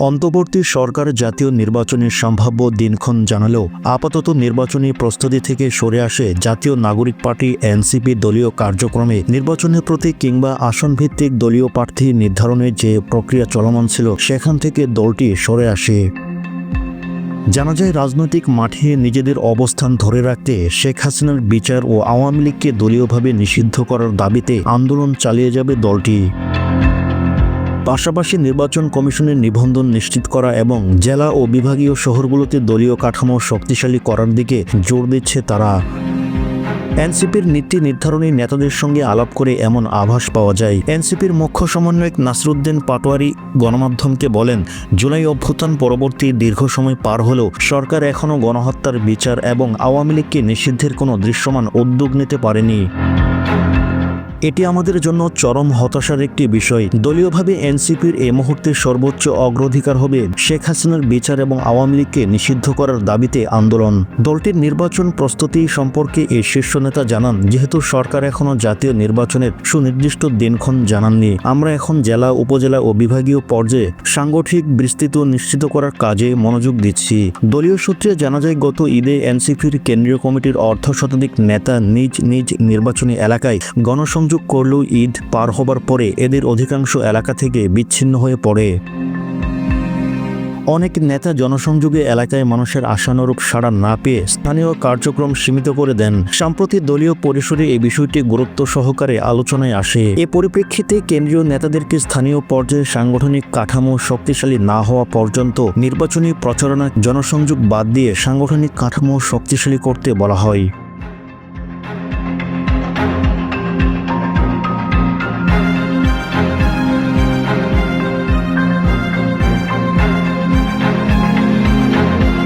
অন্তর্বর্তী সরকার জাতীয় নির্বাচনের সম্ভাব্য দিনক্ষণ জানালেও আপাতত নির্বাচনী প্রস্তুতি থেকে সরে আসে জাতীয় নাগরিক পার্টি এনসিপি দলীয় কার্যক্রমে নির্বাচনের প্রতি কিংবা আসনভিত্তিক দলীয় প্রার্থী নির্ধারণের যে প্রক্রিয়া চলমান ছিল সেখান থেকে দলটি সরে আসে। জানা যায় রাজনৈতিক মাঠে নিজেদের অবস্থান ধরে রাখতে শেখ হাসিনার বিচার ও আওয়ামী লীগকে দলীয়ভাবে নিষিদ্ধ করার দাবিতে আন্দোলন চালিয়ে যাবে দলটি। পাশাপাশি নির্বাচন কমিশনের নিবন্ধন নিশ্চিত করা এবং জেলা ও বিভাগীয় শহরগুলোতে দলীয় কাঠামো শক্তিশালী করার দিকে জোর দিচ্ছে তারা। এনসিপির নীতি নির্ধারণী নেতাদের সঙ্গে আলাপ করে এমন আভাস পাওয়া যায়। এনসিপির মুখ্য সমন্বয়ক নাসরুদ্দিন পাটোয়ারি গণমাধ্যমকে বলেন, জুলাই অভ্যুত্থান পরবর্তী দীর্ঘ সময় পার হলেও সরকার এখনও গণহত্যার বিচার এবং আওয়ামী লীগকে নিষিদ্ধের কোনো দৃশ্যমান উদ্যোগ নিতে পারেনি। এটি আমাদের জন্য চরম হতাশার একটি বিষয়। দলীয়ভাবে এনসিপির এই মুহূর্তে সর্বোচ্চ অগ্রাধিকার হবে শেখ হাসিনার বিচার এবং আওয়ামী লীগকে নিষিদ্ধ করার দাবিতে আন্দোলন। দলটির নির্বাচন প্রস্তুতি সম্পর্কে এই শীর্ষ নেতা জানান, যেহেতু সরকার এখনও জাতীয় নির্বাচনের সুনির্দিষ্ট দিনক্ষণ জানাননি, আমরা এখন জেলা, উপজেলা ও বিভাগীয় পর্যায়ে সাংগঠনিক বিস্তৃত নিশ্চিত করার কাজে মনোযোগ দিচ্ছি। দলীয় সূত্রে জানা যায়, গত ঈদে এনসিপির কেন্দ্রীয় কমিটির অর্ধ শতাধিক নেতা নিজ নিজ নির্বাচনী এলাকায় গণসংযোগ করলেও ঈদ পার হবার পরে এদের অধিকাংশ এলাকা থেকে বিচ্ছিন্ন হয়ে পড়ে। অনেক নেতা জনসংযোগে এলাকায় মানুষের আশানুরূপ সাড়া না পেয়ে স্থানীয় কার্যক্রম সীমিত করে দেন। সম্প্রতি দলীয় পরিসরে এই বিষয়টি গুরুত্ব সহকারে আলোচনায় আসে। এ পরিপ্রেক্ষিতে কেন্দ্রীয় নেতাদেরকে স্থানীয় পর্যায়ে সাংগঠনিক কাঠামো শক্তিশালী না হওয়া পর্যন্ত নির্বাচনী প্রচারণা জনসংযোগ বাদ দিয়ে সাংগঠনিক কাঠামো শক্তিশালী করতে বলা হয়।